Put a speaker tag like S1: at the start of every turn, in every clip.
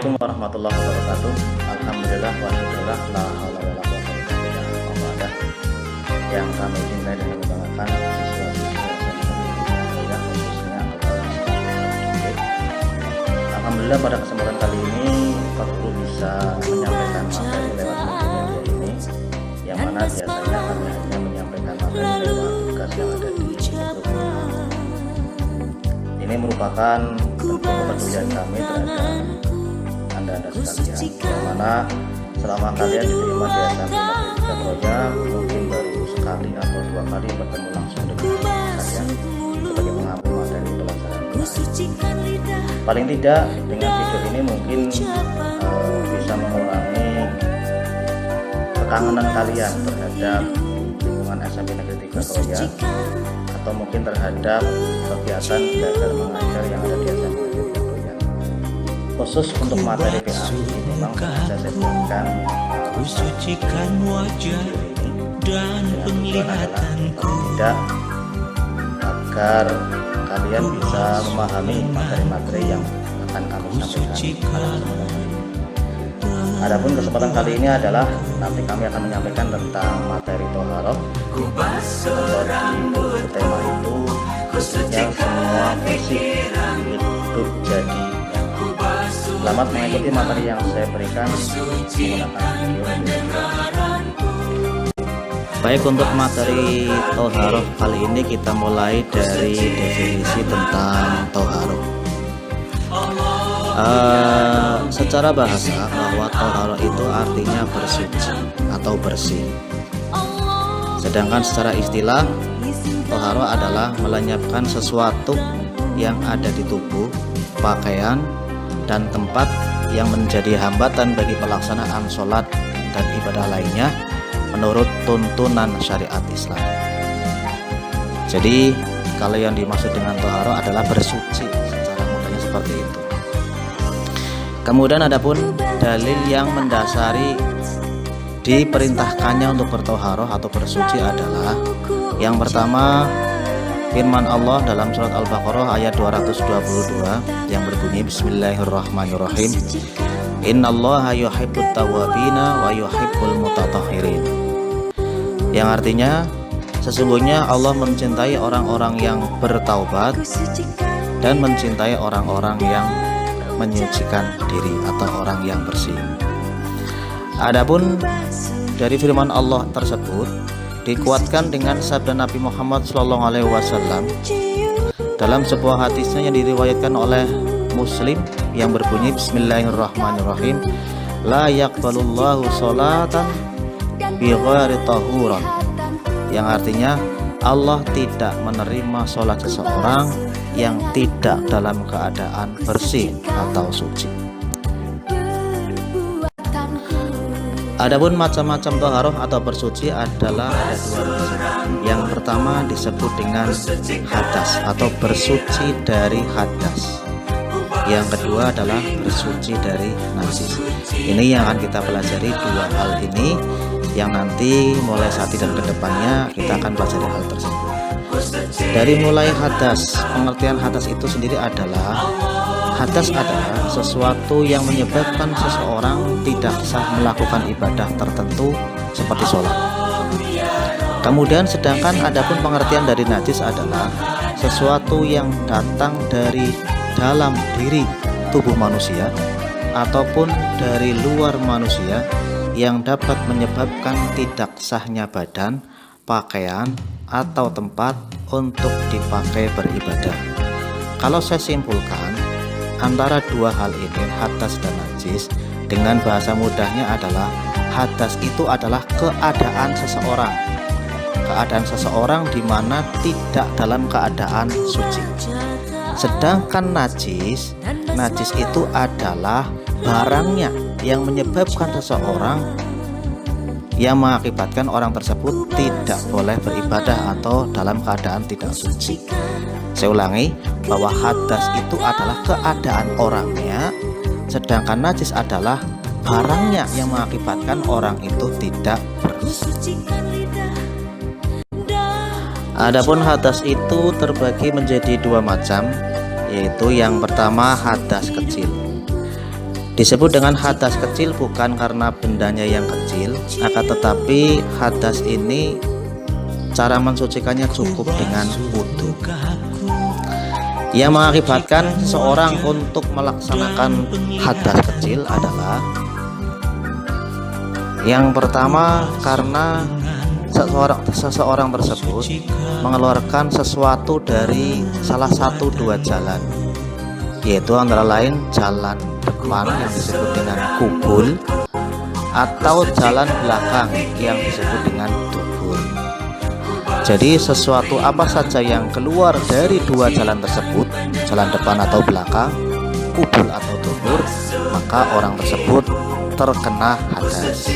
S1: Assalamualaikum warahmatullahi wabarakatuh. Alhamdulillah wa syukurlah la haula wala quwwata illa billah. Yang kami cintai dan kami banggakan siswa-siswa yang khususnya alhamdulillah pada kesempatan kali ini Pak Guru bisa menyampaikan materi lewat media ini, yang mana biasanya kami hanya menyampaikan materi lewat tugas yang ada di grup. Ini merupakan bentuk kepedulian kami terhadap Anda sekalian, yang mana selama kalian diterima di SMP Negeri 3 Troja mungkin baru sekali atau dua kali bertemu langsung dengan saya sebagai pengampu materi pelajaran. Paling tidak dengan video ini mungkin bisa mengurangi kekangenan kalian terhadap lingkungan SMP Negeri 3 Troja, atau mungkin terhadap kegiatan belajar mengajar yang ada di SMP Negeri 3 Troja. Khusus untuk materi PAI memang bisa saya berikan
S2: kusucikan wajah dan penglihatanku,
S1: tidak agar kalian bisa memahami materi-materi yang akan kami sampaikan. Adapun kesempatan kali ini adalah nanti kami akan menyampaikan tentang materi Toharoh. Atau di tema itu khususnya semua bersih hidup jadi. Selamat mengikuti materi yang saya berikan menggunakan video. Baik, untuk materi Toharoh kali ini kita mulai dari definisi tentang Toharoh. Secara bahasa bahwa Toharoh itu artinya bersuci atau bersih. Sedangkan secara istilah Toharoh adalah melenyapkan sesuatu yang ada di tubuh, pakaian, dan tempat yang menjadi hambatan bagi pelaksanaan sholat dan ibadah lainnya menurut tuntunan syariat Islam. Jadi kalau yang dimaksud dengan Toharoh adalah bersuci, secara mudahnya seperti itu. Kemudian adapun dalil yang mendasari diperintahkannya untuk bertoharoh atau bersuci adalah yang pertama firman Allah dalam surat Al-Baqarah ayat 222 yang berbunyi Bismillahirrahmanirrahim, Innallaha yuhibbut tawwabina wa yuhibbul mutatahhirin, yang artinya sesungguhnya Allah mencintai orang-orang yang bertaubat dan mencintai orang-orang yang menyucikan diri atau orang yang bersih. Adapun dari firman Allah tersebut dikuatkan dengan sabda Nabi Muhammad SAW dalam sebuah hadisnya yang diriwayatkan oleh Muslim yang berbunyi Bismillahirrahmanirrahim, La yaqbalullahu sholatan bi ghairi tahuran, yang artinya Allah tidak menerima sholat seseorang yang tidak dalam keadaan bersih atau suci. Adapun macam-macam toharoh atau bersuci adalah ada dua macam. Yang pertama disebut dengan hadas atau bersuci dari hadas. Yang kedua adalah bersuci dari najis. Ini yang akan kita pelajari, dua hal ini yang nanti mulai saat ini dan kedepannya kita akan pelajari hal tersebut. Dari mulai hadas, pengertian hadas itu sendiri adalah sesuatu yang menyebabkan seseorang tidak sah melakukan ibadah tertentu seperti sholat. Kemudian sedangkan adapun pengertian dari najis adalah sesuatu yang datang dari dalam diri tubuh manusia ataupun dari luar manusia yang dapat menyebabkan tidak sahnya badan, pakaian, atau tempat untuk dipakai beribadah. Kalau saya simpulkan, antara dua hal ini, hadas dan najis, dengan bahasa mudahnya adalah hadas itu adalah keadaan seseorang. Keadaan seseorang di mana tidak dalam keadaan suci. Sedangkan najis itu adalah barangnya yang menyebabkan seseorang, yang mengakibatkan orang tersebut tidak boleh beribadah atau dalam keadaan tidak suci. Saya ulangi, bahwa hadas itu adalah keadaan orangnya, sedangkan najis adalah barangnya yang mengakibatkan orang itu tidak bersih. Adapun hadas itu terbagi menjadi dua macam, yaitu yang pertama hadas kecil. Disebut dengan hadas kecil bukan karena bendanya yang kecil, akan tetapi hadas ini cara mensucikannya cukup dengan wudu. Yang mengakibatkan seseorang untuk melaksanakan hadas kecil adalah yang pertama, karena seseorang tersebut mengeluarkan sesuatu dari salah satu dua jalan, yaitu antara lain jalan depan yang disebut dengan kubul atau jalan belakang yang disebut dengan dubur. Jadi sesuatu apa saja yang keluar dari dua jalan tersebut, jalan depan atau belakang, kubul atau dubur, maka orang tersebut terkena hadas.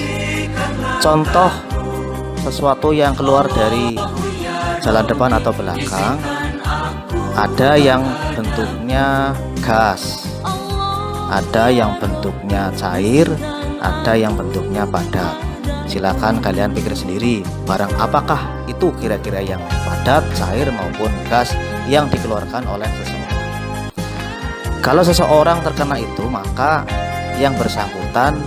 S1: Contoh sesuatu yang keluar dari jalan depan atau belakang, ada yang bentuknya gas, ada yang bentuknya cair, ada yang bentuknya padat. Silakan kalian pikir sendiri, barang apakah itu kira-kira yang padat, cair maupun gas yang dikeluarkan oleh seseorang. Kalau seseorang terkena itu, maka yang bersangkutan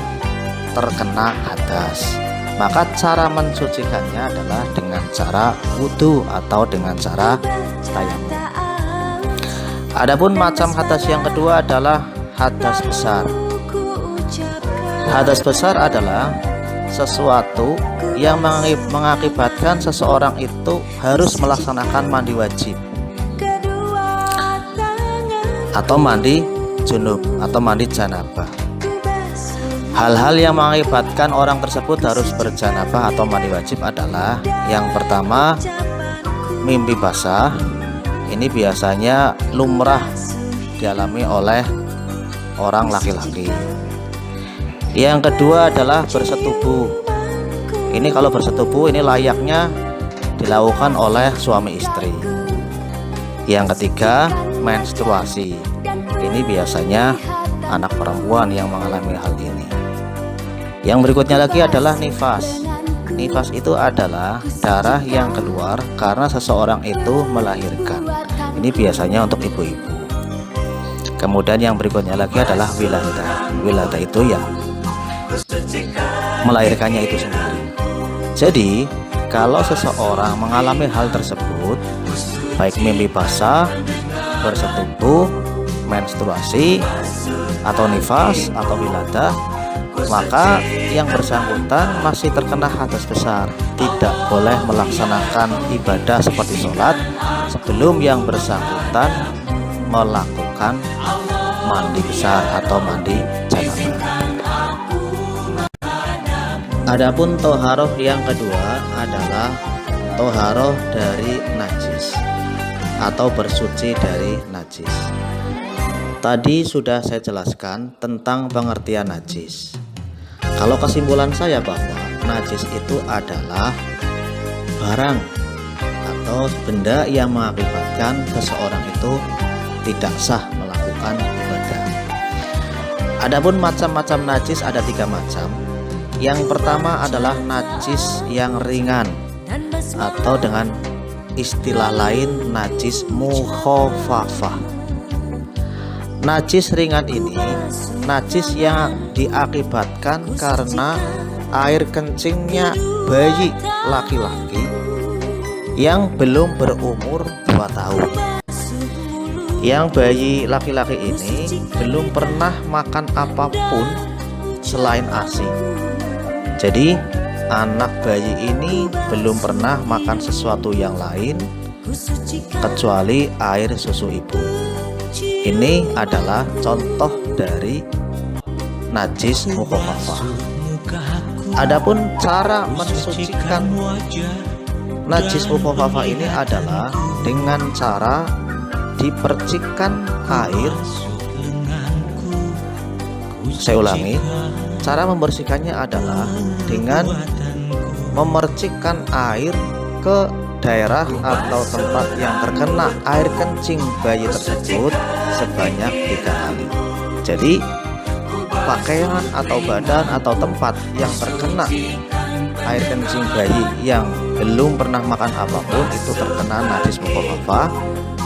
S1: terkena hadas. Maka cara mensucikannya adalah dengan cara wudu atau dengan cara tayamum. Adapun macam hadas yang kedua adalah hadas besar. Hadas besar adalah sesuatu yang mengakibatkan seseorang itu harus melaksanakan mandi wajib atau mandi junub atau mandi janabah. Hal-hal yang mengakibatkan orang tersebut harus berjanabah atau mandi wajib adalah yang pertama, mimpi basah. Ini biasanya lumrah dialami oleh orang laki-laki. Yang kedua adalah bersetubuh. Ini kalau bersetubuh ini layaknya dilakukan oleh suami istri. Yang ketiga, menstruasi. Ini biasanya anak perempuan yang mengalami hal ini. Yang berikutnya lagi adalah nifas. Nifas itu adalah darah yang keluar karena seseorang itu melahirkan. Ini biasanya untuk ibu-ibu. Kemudian yang berikutnya lagi adalah wilada. Wilada itu yang melahirkannya itu sendiri. Jadi kalau seseorang mengalami hal tersebut, baik mimpi basah, bersetubuh, menstruasi, atau nifas, atau wilada, maka yang bersangkutan masih terkena hadas besar. Tidak boleh melaksanakan ibadah seperti sholat sebelum yang bersangkutan melakukan mandi besar atau mandi janabah. Adapun toharoh yang kedua adalah toharoh dari najis atau bersuci dari najis. Tadi sudah saya jelaskan tentang pengertian najis. Kalau kesimpulan saya bahwa najis itu adalah barang atau benda yang mengakibatkan seseorang itu tidak sah melakukan ibadah. Adapun macam-macam najis ada 3 macam. Yang pertama adalah najis yang ringan atau dengan istilah lain najis mukhafafah. Najis ringan ini najis yang diakibatkan karena air kencingnya bayi laki-laki yang belum berumur 2 tahun. Yang bayi laki-laki ini belum pernah makan apapun selain ASI. Jadi anak bayi ini belum pernah makan sesuatu yang lain kecuali air susu ibu. Ini adalah contoh dari najis mukhafafah. Adapun cara mensucikan najis mukhafafah ini adalah dengan cara dipercikkan air. Saya ulangi, cara membersihkannya adalah dengan memercikkan air ke daerah atau tempat yang terkena air kencing bayi tersebut sebanyak 3 kali. Jadi pakaian atau badan atau tempat yang terkena air kencing bayi yang belum pernah makan apapun itu terkena najis mukhafafah,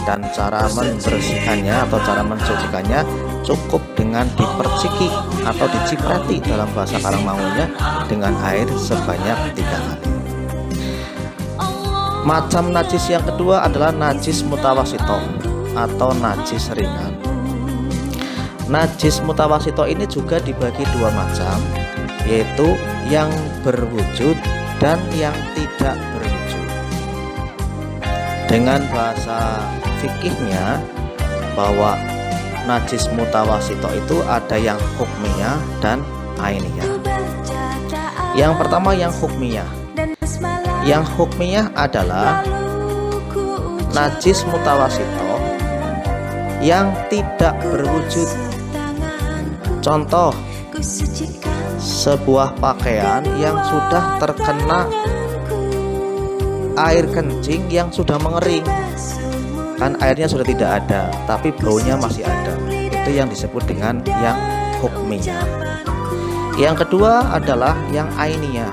S1: dan cara membersihkannya atau cara mensucikannya cukup dengan diperciki atau diciprati dalam bahasa Karangmangunya dengan air sebanyak 3 kali. Macam najis yang kedua adalah najis mutawasito atau najis ringan. Najis mutawasito ini juga dibagi 2 macam, yaitu yang berwujud dan yang tidak berwujud. Dengan bahasa fikihnya bahwa najis mutawasito itu ada yang hukmiyah dan ainiyah. Yang pertama yang hukmiyah. Yang hukmiyah adalah najis mutawasito yang tidak berwujud. Contoh, sebuah pakaian yang sudah terkena air kencing yang sudah mengering. Kan airnya sudah tidak ada, tapi baunya masih ada. Itu yang disebut dengan yang hukmiyah. Yang kedua adalah yang ainiyah.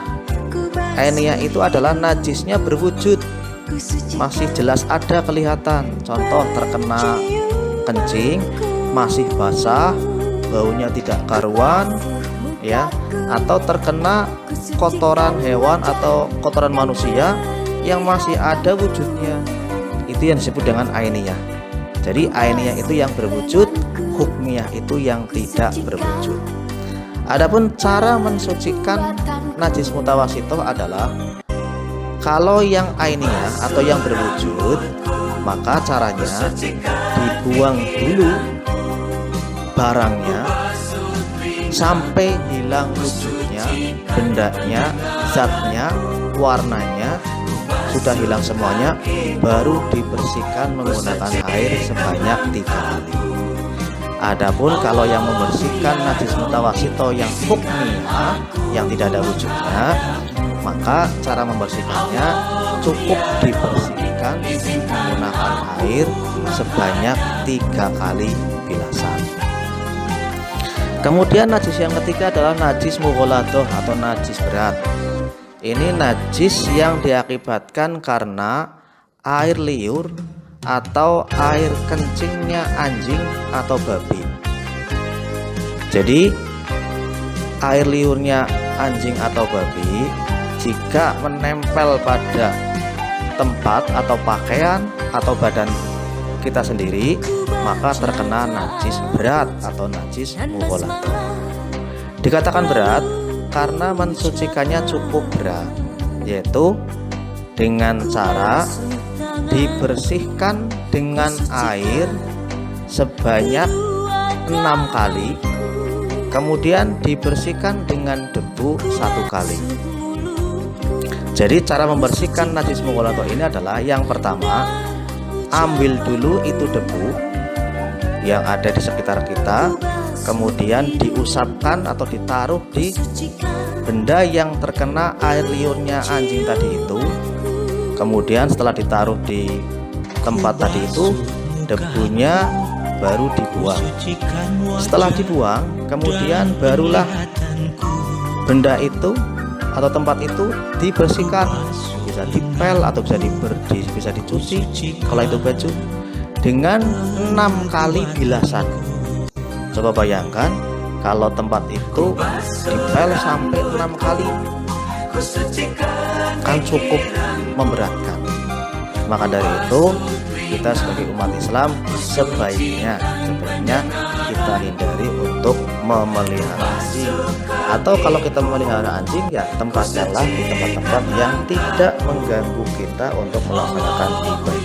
S1: Ainiyah itu adalah najisnya berwujud, masih jelas ada kelihatan. Contoh, terkena kencing, masih basah, baunya tidak karuan, ya, atau terkena kotoran hewan atau kotoran manusia yang masih ada wujudnya. Itu yang disebut dengan ainiyah. Jadi ainiyah itu yang berwujud, hukmiyah itu yang tidak berwujud. Adapun cara mensucikan najis mutawasito adalah kalau yang ainiyah atau yang berwujud, maka caranya dibuang dulu barangnya sampai hilang wujudnya, bendanya, zatnya, warnanya sudah hilang semuanya, baru dibersihkan menggunakan air sebanyak 3 kali. Adapun kalau yang membersihkan najis mutawasito yang hukmiyah, yang tidak ada wujudnya, maka cara membersihkannya cukup dibersihkan menggunakan air sebanyak 3 kali bilasan. Kemudian najis yang ketiga adalah najis mughaladoh atau najis berat. Ini najis yang diakibatkan karena air liur atau air kencingnya anjing atau babi. Jadi air liurnya anjing atau babi jika menempel pada tempat atau pakaian atau badan kita sendiri, maka terkena najis berat atau najis mughaladoh. Dikatakan berat karena mensucikannya cukup berat, yaitu dengan cara dibersihkan dengan air sebanyak 6 kali, kemudian dibersihkan dengan debu 1 kali. Jadi cara membersihkan najis mughaladoh ini adalah yang pertama, ambil dulu itu debu yang ada di sekitar kita, kemudian diusapkan atau ditaruh di benda yang terkena air liurnya anjing tadi itu. Kemudian setelah ditaruh di tempat tadi itu, debunya baru dibuang. Setelah dibuang, kemudian barulah benda itu atau tempat itu dibersihkan, bisa dipel atau bisa dicuci kalau itu baju, dengan 6 kali bilasan. Coba bayangkan kalau tempat itu dipel sampai 6 kali, kan cukup memberatkan. Maka dari itu kita sebagai umat Islam sebaiknya kita hindari untuk memelihara anjing, atau kalau kita memelihara anjing ya tempatkanlah di tempat-tempat yang tidak mengganggu kita untuk melaksanakan ibadah.